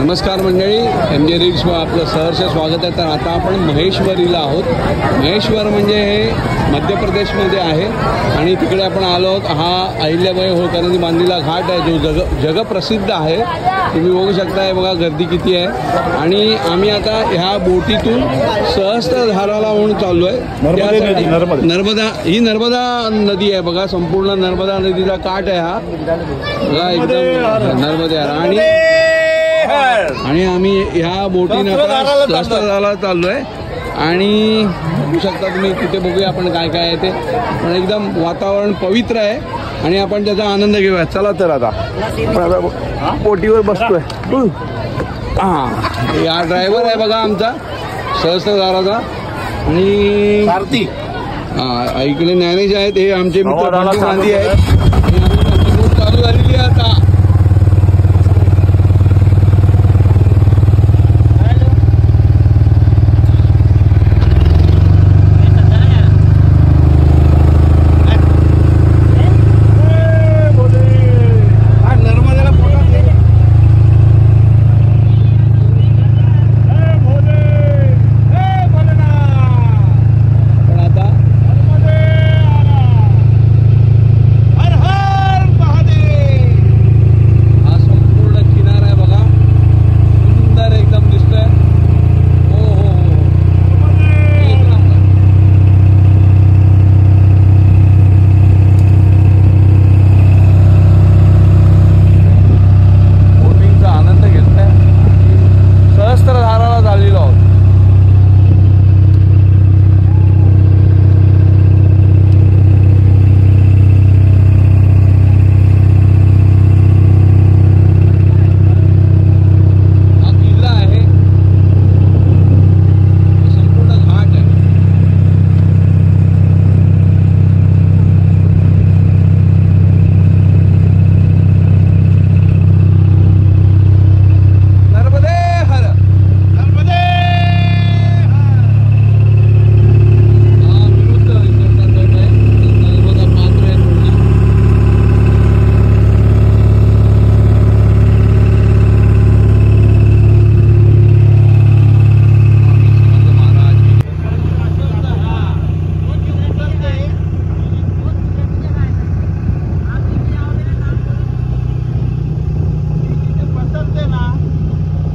नमस्कार मंडळी, MJ रील्सवर आपलं सहर्ष स्वागत आहे। तर आता आपण महेश्वरीला आहोत। महेश्वर म्हणजे हे मध्य प्रदेशमध्ये आहे आणि तिकडे आपण आलो आहोत। हा अहिल्याबाई होळकरांनी बांधलेला घाट आहे जो जगप्रसिद्ध आहे। तुम्ही बघू शकता, बघा गर्दी किती आहे। आणि आम्ही आता ह्या बोटीतून सहस्त्रधाराला म्हणून चाललो आहे। नर्मदा नदी आहे बघा, संपूर्ण नर्मदा नदीचा काठ आहे हा बघा, एकदम नर्मदा। आणि आम्ही ह्या बोटीने सहस्त्रधाराला चाललोय आणि बघू शकता तुम्ही, तिथे बघूया आपण काय काय आहे ते। पण एकदम वातावरण पवित्र आहे आणि आपण त्याचा आनंद घेऊया। चला तर आता बोटीवर बसतोय। हा ड्रायव्हर आहे बघा आमचा सहस्त्रधाराचा आणि इकडे ज्ञानेश आहेत, हे आमचे मित्र गांधी आहेत। चालू झालेली आहे आता।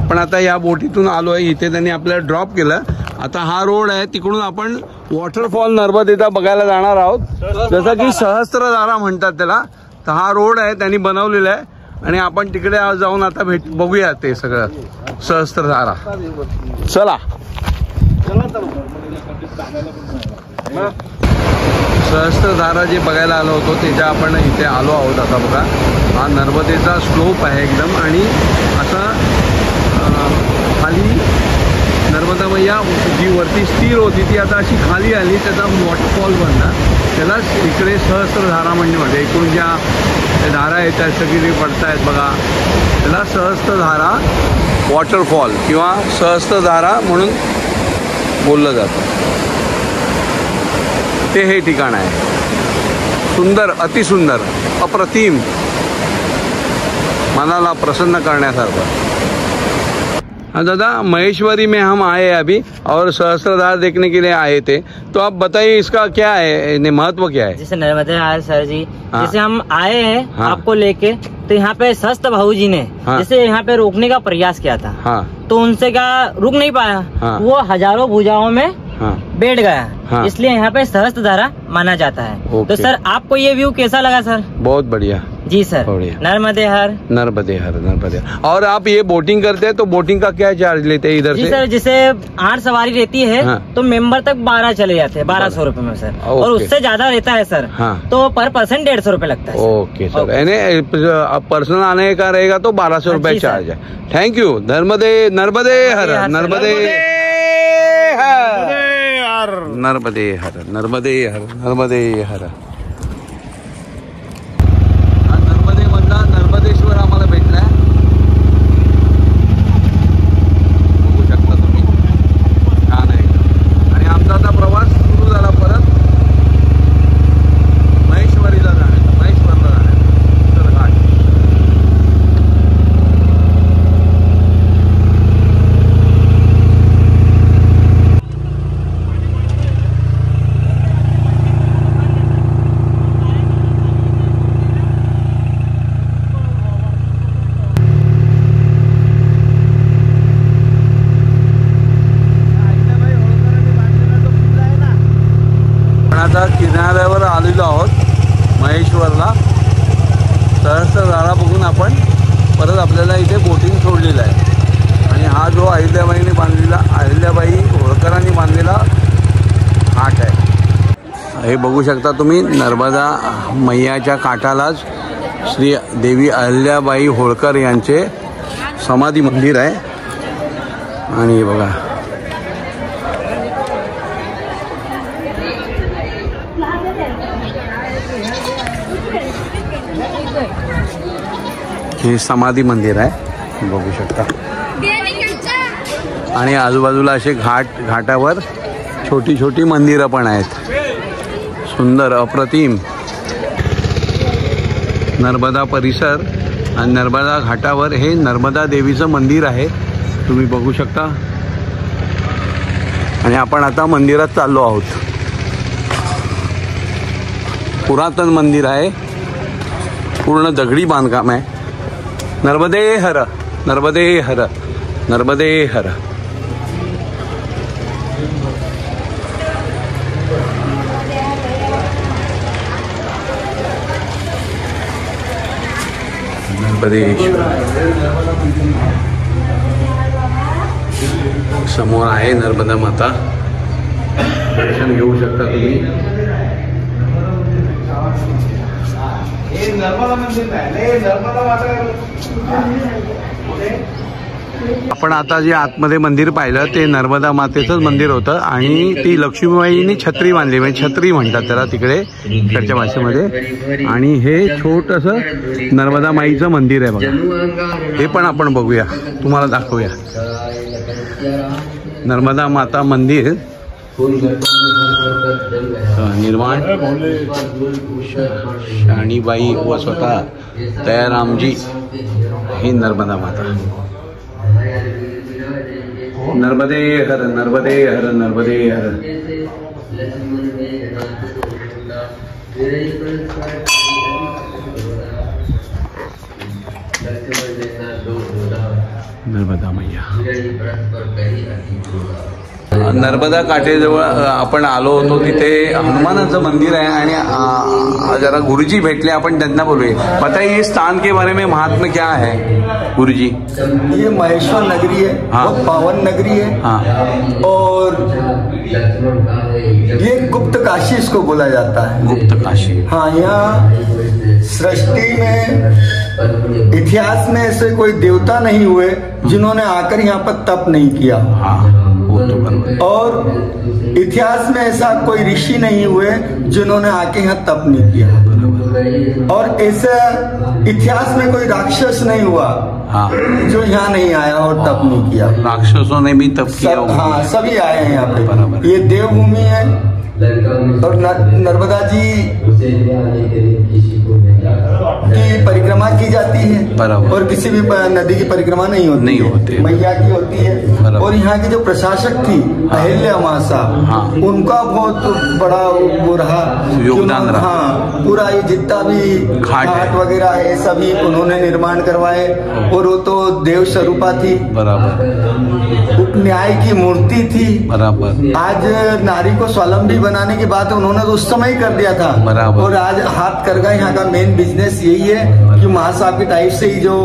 आपण आता या बोटीतून आलो आहे, इथे त्यांनी आपल्याला ड्रॉप केलं। आता हा रोड आहे, तिकडून आपण वॉटरफॉल नर्मदेचा बघायला जाणार आहोत, जसं की सहस्त्रधारा म्हणतात त्याला। तर हा रोड आहे त्यांनी बनवलेला आहे आणि आपण तिकडे जाऊन आता बघूया ते सगळं सहस्त्रधारा। चला सहस्त्रधारा जे बघायला आलो होतो त्याच्या आपण इथे आलो आहोत। आता बघा, हा नर्मदेचा स्लोप आहे एकदम आणि असा खाली नर्मदा मैया जी वरती स्थिर होती ती आता अशी खाली आली, त्याचा वॉटरफॉल बनला। त्यालाच इकडे सहस्त्रधारा म्हणजे एकूण ज्या धारा आहेत त्या सगळी पडत आहेत बघा, त्याला सहस्त्रधारा वॉटरफॉल किंवा सहस्त्रधारा म्हणून बोललं जातं। ते हे ठिकाण आहे, सुंदर, अतिसुंदर, अप्रतिम, मनाला प्रसन्न करण्यासारखं। दादा, महेश्वरी में हम आए अभी और सहस्त्रधार देखने के लिए आए थे, तो आप बताइए इसका क्या है, महत्व क्या है? जैसे नर्मदा सर जी, जैसे हम आए हैं आपको लेके, तो यहाँ पे सहस्त्र भाऊ जी ने जैसे यहाँ पे रोकने का प्रयास किया था, तो उनसे क्या रुक नहीं पाया, वो हजारों भुजाओं में बैठ गया, इसलिए यहाँ पे सहस्त्रधारा माना जाता है। तो सर आपको ये व्यू कैसा लगा सर? बहुत बढ़िया जी सर, नर्मदे हर। और आप ये बोटिंग करते हैं तो बोटिंग का क्या चार्ज लेते हैं इधर से? सर जैसे 8 सवारी रहती है तो मेंबर तक 12 चले जाते हैं, 1200 रुपए में सर। और उससे ज्यादा रहता है सर तो पर पर्सन 150 रुपए लगता है। ओके सर, यानी पर्सन आने का रहेगा तो 1200 रुपए चार्ज है। Thank you. नर्मदे हर, नर्मदे हर, नर्मदे हर, नर्मदे हर। नर्मदेमधला नर्मदेश्वर आम्हाला भेटलाय, बघू शकता तुम्ही, छान आहे। आणि आमचा आता प्रवास सुरू झाला परत महेश्वरीला जाण्याचा, महेश्वरला जाण्याचा घाट। आता किनाऱ्यावर आलेलो आहोत महेश्वरला. सहस्त्र धारा बघून आपण परत आपल्याला इथे बोटिंग सोडलेलं आहे. आणि हा जो अहिल्याबाई होळकरांनी बांधलेला घाट आहे. हे बघू शकता तुम्ही, नर्मदा मैयाच्या काठालाच श्री देवी अहिल्याबाई होळकर यांचे समाधी मंदिर आहे. आणि बघा हे समाधी मंदिर आहे, बघू शकता. आणि आजूबाजूला असे घाटावर छोटी छोटी मंदिरं पण आहेत. सुंदर अप्रतिम नर्मदा परिसर. आणि नर्मदा घाटावर हे नर्मदा देवीचं मंदिर आहे, तुम्ही बघू शकता. आणि आपण आता मंदिरात चाललो आहोत. पुरातन मंदिर आहे, पूर्ण दगडी बांधकाम आहे. नर्मदे हर, नर्मदे हर, नर्मदे हर. समोर आहे नर्मदा माता, दर्शन घेऊ शकता तुम्ही. आपण आता जे आतमध्ये मंदिर पाहिलं ते नर्मदा मातेचंच मंदिर होतं. आणि ती लक्ष्मीबाईंनी छत्री बांधली, म्हणजे छत्री म्हणतात त्याला तिकडे इकडच्या भाषेमध्ये. आणि हे छोटंसं नर्मदा माईचं मंदिर आहे बघा. हे पण आपण बघूया, तुम्हाला दाखवूया. नर्मदा माता मंदिर निर्माण शाणीबाई व स्वतः दयारामजी. ही नर्मदा माता. नर्मदे हर, नर्मदे हर, नर्मदे हर. नर्मदा मैया. नर्मदा काठेजवळ आपण आलो होतो, तिथे हनुमानाचं मंदिर आहे. आणि जरा गुरुजी भेटले, आपण त्यांना बोलूया. बताइए इस स्थान के बारे में महात्म्य क्या है गुरुजी? ये महेश्वर नगरी है, बहुत पावन नगरी है. हाँ. और ये गुप्त काशी इसको बोला जाता है. गुप्त काशी. हाँ, यहाँ सृष्टि में इतिहास में ऐसे कोई देवता नहीं हुए जिन्होंने आकर यहाँ पर तप नहीं किया. हाँ, वो तो बराबर. और इतिहास में ऐसा कोई ऋषि नहीं हुए जिन्होंने आके यहाँ तप नहीं किया. और ऐसा इतिहास में कोई राक्षस नहीं हुआ. हाँ. जो यहाँ नहीं आया और तप नहीं किया. राक्षसों ने भी तप किया. हाँ, सभी आए हैं यहाँ पे. ये देवभूमि है. और नर्मदा जी की परिक्रमा की जाती है. और किसी भी नदी की परिक्रमा नहीं होती. मैया की होती है. और यहाँ की जो प्रशासक थी अहिल्या माँ साहब, हाँ. उनका बहुत बड़ा वो रहा, योगदान रहा. हाँ, पूरा ये जितना भी घाट वगैरह है सभी उन्होंने निर्माण करवाए. और वो तो देव स्वरूपा थी. बराबर. उपन्याय की मूर्ति थी. बराबर. आज नारी को स्वावलंबी बनाने की बात उन्होंने तो उस समय कर दिया था. बराबर. और आज हाथ कर गए. यहाँ का मेन बिजनेस यही है कि माँ साहब की टाइप से ही जो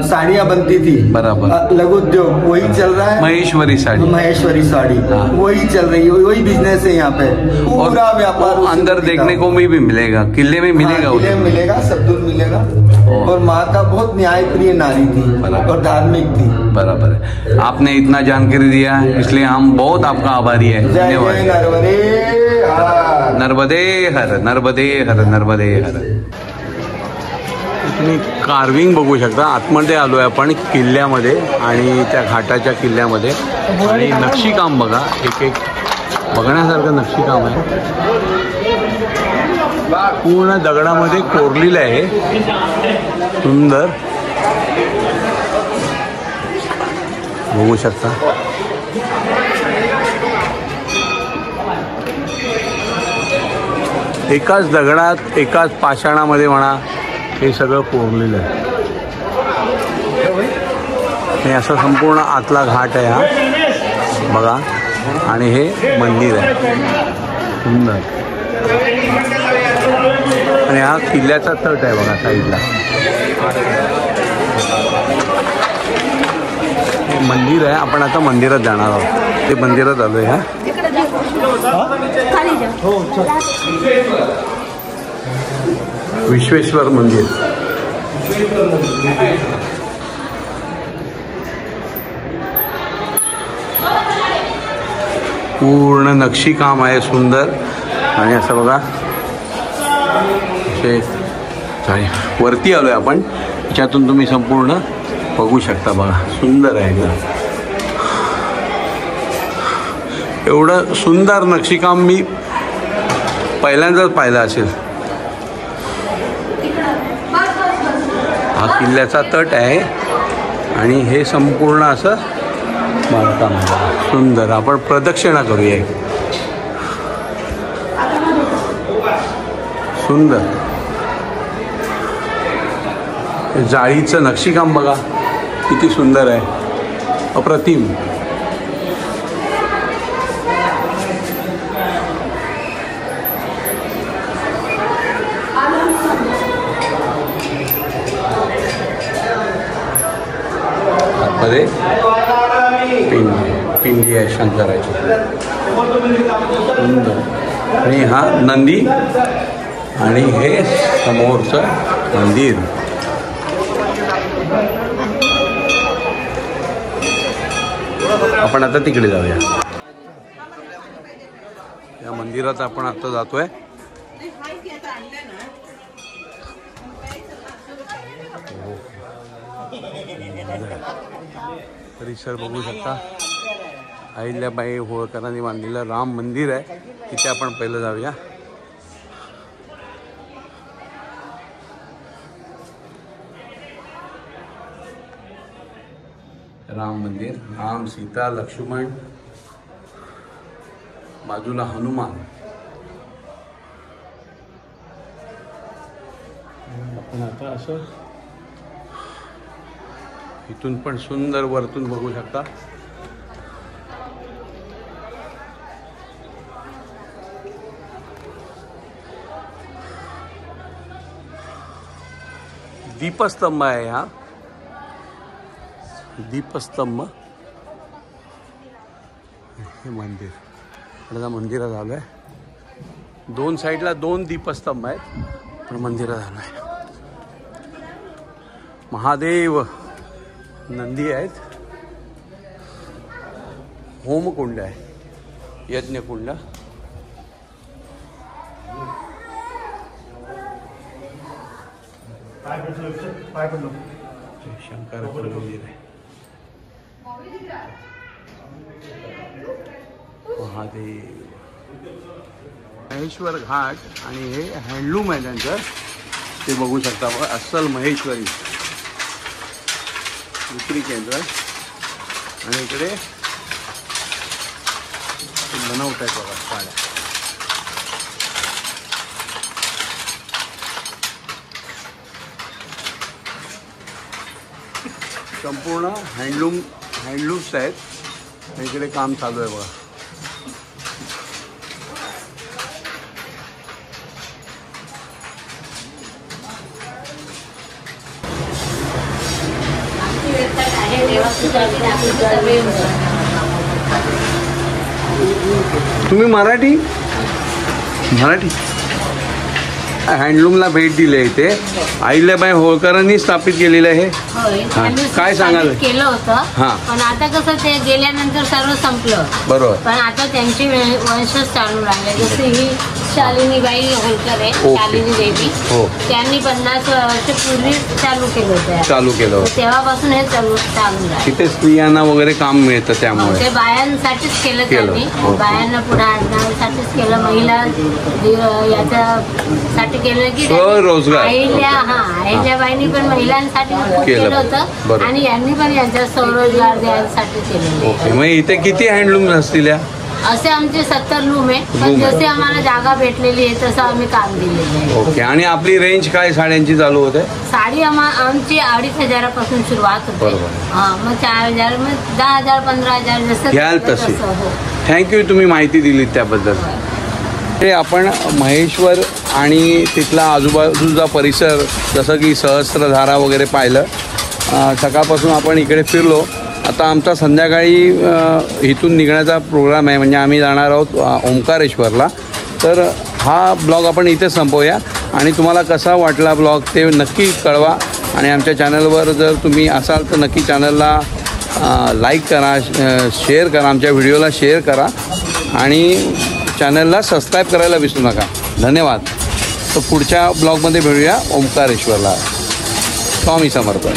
साड़ियाँ बनती थी, बराबर, लघु उद्योग वही चल रहा है. महेश्वरी साड़ी वही चल रही है. वही बिजनेस है यहाँ पे. पूरा व्यापार अंदर देखने को भी मिलेगा. किले में मिलेगा. किले में मिलेगा, सब दूर मिलेगा. और माँ का बहुत न्यायप्रिय नारी थी और धार्मिक थी. बराबर है. आपने इतना जानकारी दिया, इसलिए हम बहुत आपका आभारी है. धन्यवाद. नर्मदे हर, नर्मदे हर, नर्मदे हर. तुम्ही कार्विंग बघू शकता. आतमध्ये आलोय आपण किल्ल्यामध्ये आणि त्या घाटाच्या किल्ल्यामध्ये. आणि नक्षीकाम बघा, एक एक बघण्यासारखं नक्षीकाम आहे. पूर्ण दगडामध्ये कोरलेलं आहे. सुंदर बघू शकता. एकाच दगडात, एकाच पाषाणामध्ये म्हणा, हे सगळं कोरलेलं आहे. हे असं संपूर्ण आतला घाट आहे हा बघा. आणि हे मंदिर आहे. सुंदर. आणि हा किल्ल्याचा तट आहे बघा साईडला. हे मंदिर आहे. आपण आता मंदिरात जाणार आहोत. ते मंदिरात आलोय. हा विश्वेश्वर मंदिर. पूर्ण नक्षीकाम आहे सुंदर. आणि असं बघा वरती आलोय आपण. याच्यातून तुम्ही संपूर्ण बघू शकता. बघा सुंदर आहे एकदम. एवढं सुंदर नक्षीकाम मी पहिल्यांदाच पाहिलं असेल. हा किल्ल्याचा तट आहे आणि हे संपूर्ण असं बांधकाम आहे सुंदर. आपण प्रदक्षिणा करूया. सुंदर जाळीचं नक्षीकाम बघा किती सुंदर आहे. अप्रतिम. मध्ये पिंडी आहे शंकराची. सुंदर. आणि हा नंदी आणि हे समोरचं मंदिर. आपण आता तिकडे जाऊया. या मंदिरात आपण आता जातोय. परिसर बघू शकता. अहिल्याबाई होळकरांनी बांधलेलं राम मंदिर आहे. तिथे आपण पहिलं जाऊया. राम मंदिर. राम, सीता, लक्ष्मण, बाजूला हनुमान. आपण आता असं इथून पण सुंदर वरतून बघू शकता. दीपस्तंभ आहे हा. दीपस्तंभ. हे मंदिर. आता मंदिरात आलोय. दोन साईडला 2 दीपस्तंभ आहेत पण मंदिरात आलोय. महादेव, नंदी आहेत. होमकुंड आहे. यज्ञकुंड. शंकराचं मंदिर आहे. महादेव. महेश्वर घाट आणि हे हँडलूम आहे त्यांचं. ते बघू शकता. अस्सल महेश्वरी विक्री केंद्र. आणि इकडे बनवत आहेत बघा साड्या. संपूर्ण हँडलूम्स आहेत. इकडे काम चालू आहे बघा. तुम्ही मराठी हँडलूमला भेट दिली आहे. इथे अहिल्याबाई होळकरांनी स्थापित केलेलं आहे. काय सांगाल? केलं होतं पण आता कसं ते गेल्यानंतर सर्व संपलं. बरोबर. पण आता त्यांचे वंशज चालू राहिले. जसे ही शालिनीबाई होळकर आहे. शालिनी देवी. त्यांनी 50 वर्षापूर्वी चालू केलं होतं. तेव्हापासून हे चालू राहिलं. तिथे स्त्रियांना वगैरे काम मिळतं त्यामुळे. ते बायांसाठीच केलं त्यांनी. बायांना पुढे आणण्यासाठीच केलं. महिला याच्यासाठी केलं की रोजगार. अहिल्याबाईंनी पण महिलांसाठी केलं होतं आणि यांनी पण यांचा स्वरोजगार द्यायसाठी केलं. मग इथे किती हँडलूम असतील? असे आमचे 70 रूम आहे. पण जसे आम्हाला जागा भेटलेली आहे तसं आम्ही काम दिलेलं आहे. ओके. आणि आपली रेंज काय साड्यांची चालू होते? साडी आमची 2,500 पासून सुरुवात होते. मग 4,000 मग 10,000 15,000 जसं घ्याल तशी. थँक्यू तुम्ही माहिती दिली त्याबद्दल. हे आपण महेश्वर आणि तिथला आजूबाजूचा परिसर जसं की सहस्त्रधारा वगैरे पाहिलं. सकाळपासून आपण इकडे फिरलो. आता आमचा संध्याकाळी इथून निघण्याचा प्रोग्राम आहे, म्हणजे आम्ही जाणार आहोत ओंकारेश्वरला. तर हा ब्लॉग आपण इथे संपवूया आणि तुम्हाला कसा वाटला ब्लॉग ते नक्की कळवा. आणि आमच्या चॅनलवर जर तुम्ही असाल तर नक्की चॅनलला लाईक करा, शेअर करा, आमच्या व्हिडिओला शेअर करा आणि चॅनलला सबस्क्राईब करायला विसरू नका. धन्यवाद. तर पुढच्या ब्लॉगमध्ये भेटूया ओंकारेश्वरला. स्वामी समर्थ.